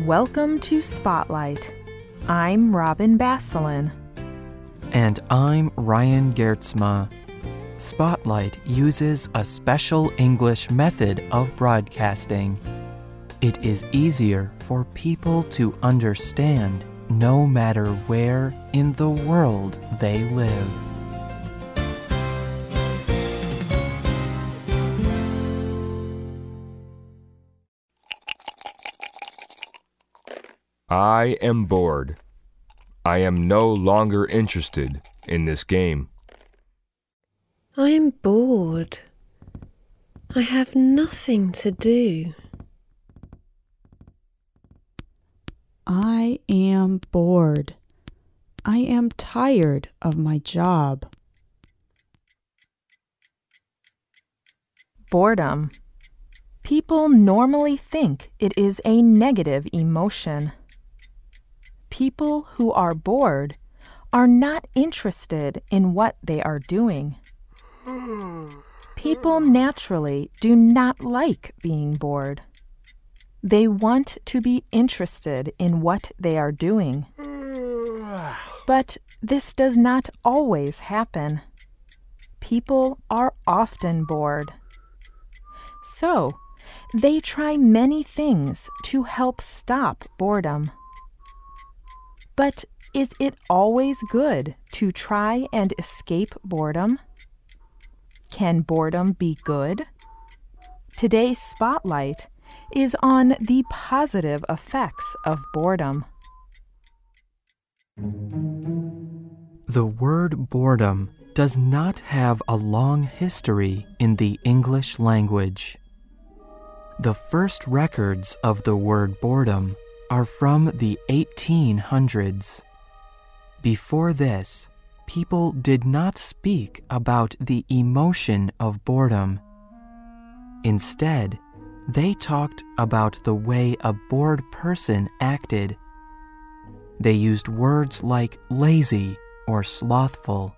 Welcome to Spotlight. I'm Robin Basselin. And I'm Ryan Geertsma. Spotlight uses a special English method of broadcasting. It is easier for people to understand no matter where in the world they live. I am bored. I am no longer interested in this game. I am bored. I have nothing to do. I am bored. I am tired of my job. Boredom. People normally think it is a negative emotion. People who are bored are not interested in what they are doing. People naturally do not like being bored. They want to be interested in what they are doing. But this does not always happen. People are often bored. So, they try many things to help stop boredom. But is it always good to try and escape boredom? Can boredom be good? Today's Spotlight is on the positive effects of boredom. The word boredom does not have a long history in the English language. The first records of the word boredom are from the 1800s. Before this, people did not speak about the emotion of boredom. Instead, they talked about the way a bored person acted. They used words like lazy or slothful.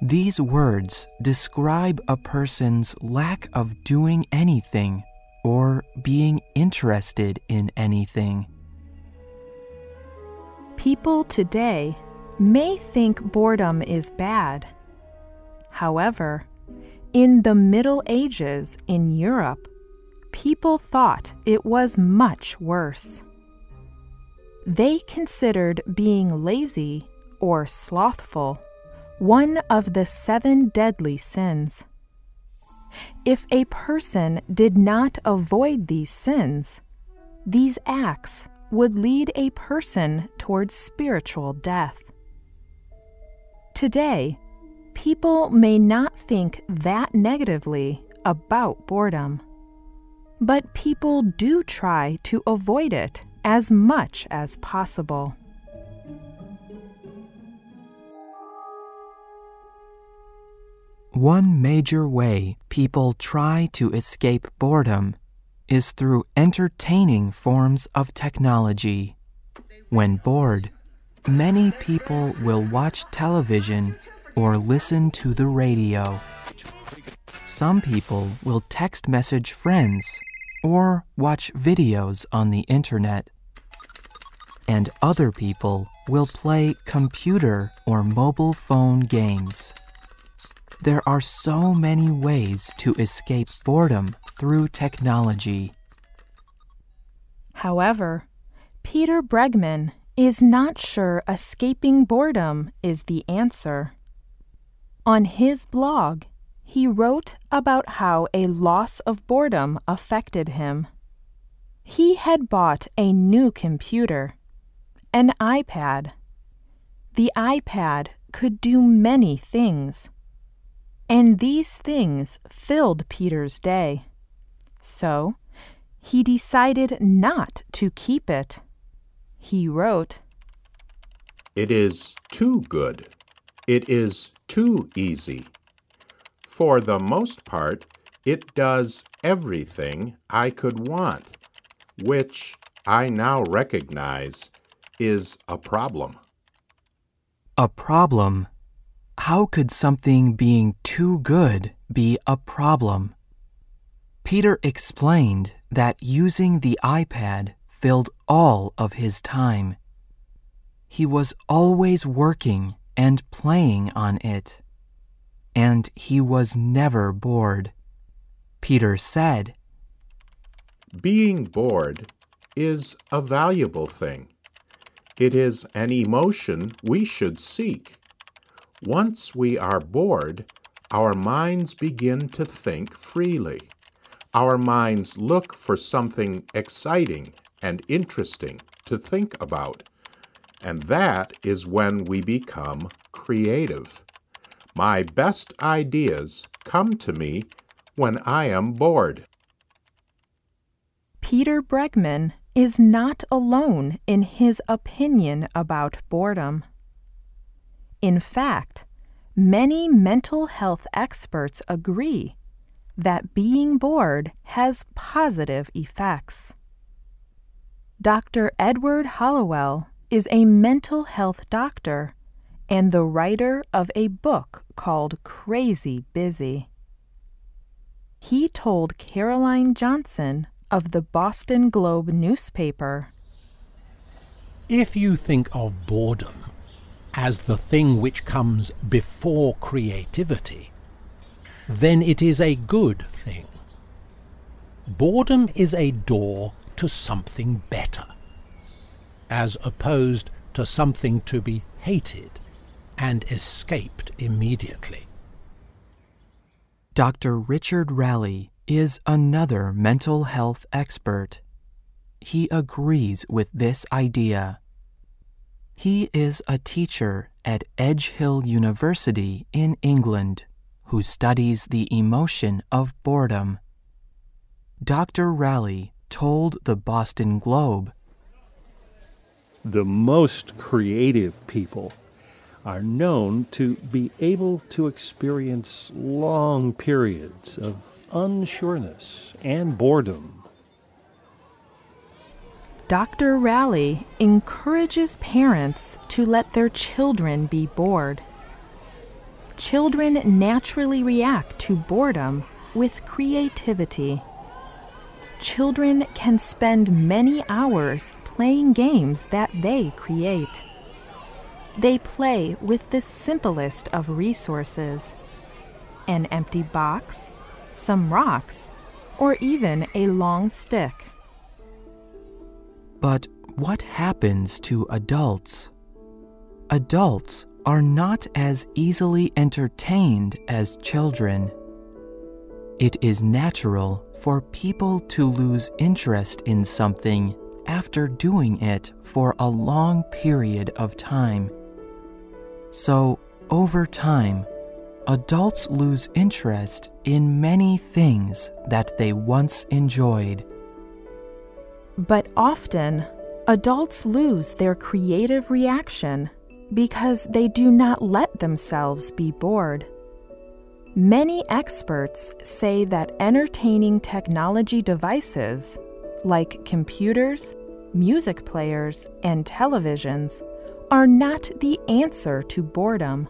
These words describe a person's lack of doing anything or being interested in anything. People today may think boredom is bad. However, in the Middle Ages in Europe, people thought it was much worse. They considered being lazy or slothful one of the 7 deadly sins. If a person did not avoid these sins, these acts would lead a person towards spiritual death. Today, people may not think that negatively about boredom, but people do try to avoid it as much as possible. One major way people try to escape boredom is through entertaining forms of technology. When bored, many people will watch television or listen to the radio. Some people will text message friends or watch videos on the internet. And other people will play computer or mobile phone games. There are so many ways to escape boredom through technology. However, Peter Bregman is not sure escaping boredom is the answer. On his blog, he wrote about how a loss of boredom affected him. He had bought a new computer, an iPad. The iPad could do many things. And these things filled Peter's day. So, he decided not to keep it. He wrote, "It is too good. It is too easy. For the most part, it does everything I could want, which I now recognize is a problem." A problem? How could something being too good be a problem? Peter explained that using the iPad filled all of his time. He was always working and playing on it, and he was never bored. Peter said, "Being bored is a valuable thing. It is an emotion we should seek. Once we are bored, our minds begin to think freely. Our minds look for something exciting and interesting to think about, and that is when we become creative. My best ideas come to me when I am bored." Peter Bregman is not alone in his opinion about boredom. In fact, many mental health experts agree that being bored has positive effects. Dr. Edward Hallowell is a mental health doctor and the writer of a book called Crazy Busy. He told Caroline Johnson of the Boston Globe newspaper, "If you think of boredom as the thing which comes before creativity, then it is a good thing. Boredom is a door to something better, as opposed to something to be hated and escaped immediately." Dr. Richard Raleigh is another mental health expert. He agrees with this idea. He is a teacher at Edge Hill University in England who studies the emotion of boredom. Dr. Raleigh told the Boston Globe, "The most creative people are known to be able to experience long periods of unsureness and boredom." Dr. Raleigh encourages parents to let their children be bored. Children naturally react to boredom with creativity. Children can spend many hours playing games that they create. They play with the simplest of resources: an empty box, some rocks, or even a long stick. But what happens to adults? Adults are not as easily entertained as children. It is natural for people to lose interest in something after doing it for a long period of time. So, over time, adults lose interest in many things that they once enjoyed. But often, adults lose their creative reaction because they do not let themselves be bored. Many experts say that entertaining technology devices, like computers, music players, and televisions, are not the answer to boredom.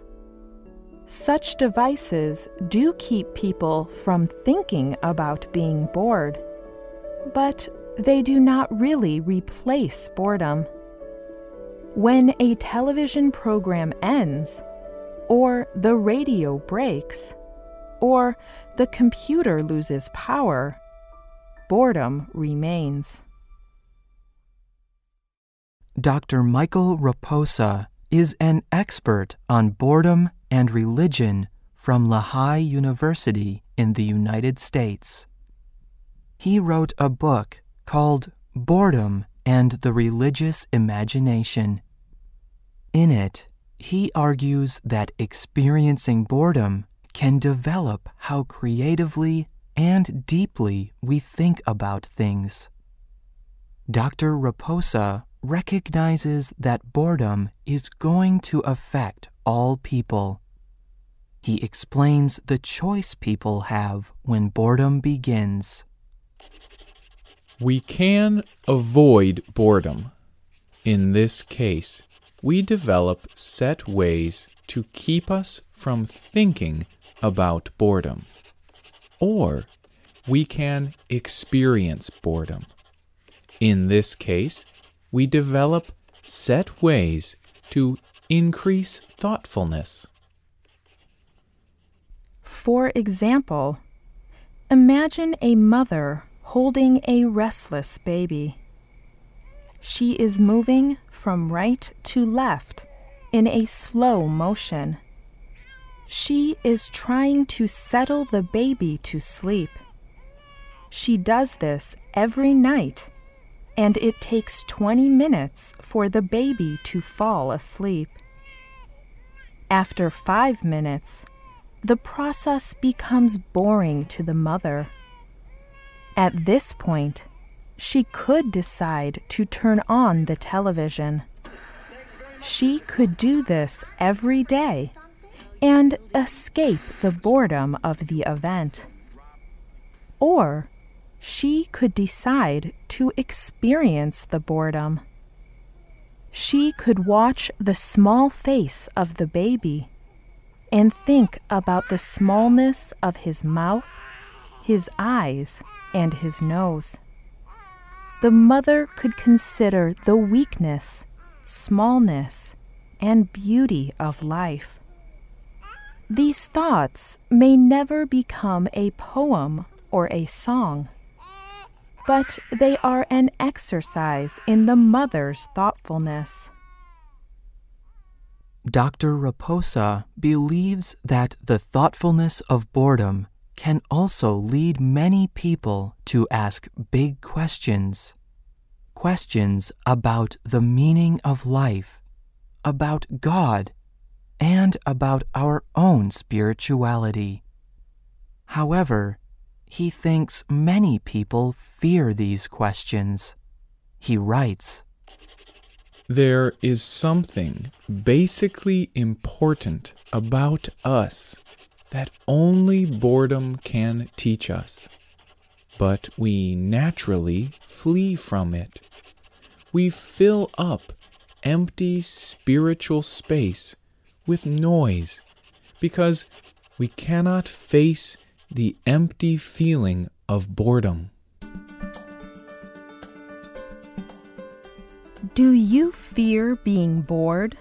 Such devices do keep people from thinking about being bored, but they do not really replace boredom. When a television program ends, or the radio breaks, or the computer loses power, boredom remains. Dr. Michael Raposa is an expert on boredom and religion from Lehigh University in the United States. He wrote a book called Boredom and the Religious Imagination. In it, he argues that experiencing boredom can develop how creatively and deeply we think about things. Dr. Raposa recognizes that boredom is going to affect all people. He explains the choice people have when boredom begins. We can avoid boredom. In this case, we develop set ways to keep us from thinking about boredom. Or we can experience boredom. In this case, we develop set ways to increase thoughtfulness. For example, imagine a mother holding a restless baby. She is moving from right to left in a slow motion. She is trying to settle the baby to sleep. She does this every night, and it takes 20 minutes for the baby to fall asleep. After 5 minutes, the process becomes boring to the mother. At this point, she could decide to turn on the television. She could do this every day and escape the boredom of the event. Or she could decide to experience the boredom. She could watch the small face of the baby and think about the smallness of his mouth, his eyes, and his nose. The mother could consider the weakness, smallness, and beauty of life. These thoughts may never become a poem or a song, but they are an exercise in the mother's thoughtfulness. Dr. Raposa believes that the thoughtfulness of boredom can also lead many people to ask big questions. Questions about the meaning of life, about God, and about our own spirituality. However, he thinks many people fear these questions. He writes, There is something basically important about us that only boredom can teach us. But we naturally flee from it. We fill up empty spiritual space with noise because we cannot face the empty feeling of boredom. Do you fear being bored?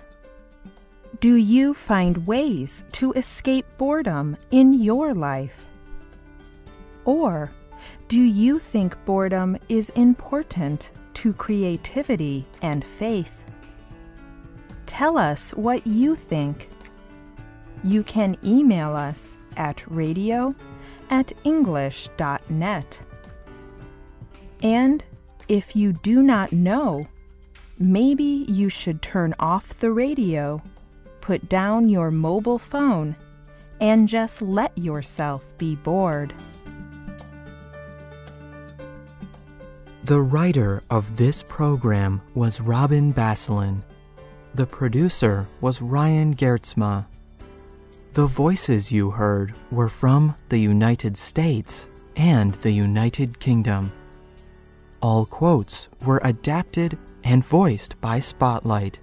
Do you find ways to escape boredom in your life? Or do you think boredom is important to creativity and faith? Tell us what you think. You can email us at radio@english.net. And if you do not know, maybe you should turn off the radio, put down your mobile phone, and just let yourself be bored. The writer of this program was Robin Basselin. The producer was Ryan Geertsma. The voices you heard were from the United States and the United Kingdom. All quotes were adapted and voiced by Spotlight.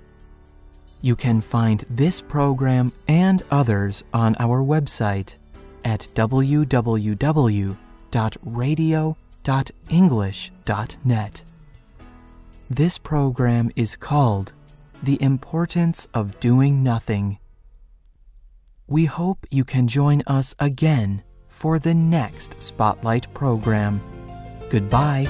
You can find this program and others on our website at www.radio.english.net. This program is called The Importance of Doing Nothing. We hope you can join us again for the next Spotlight program. Goodbye.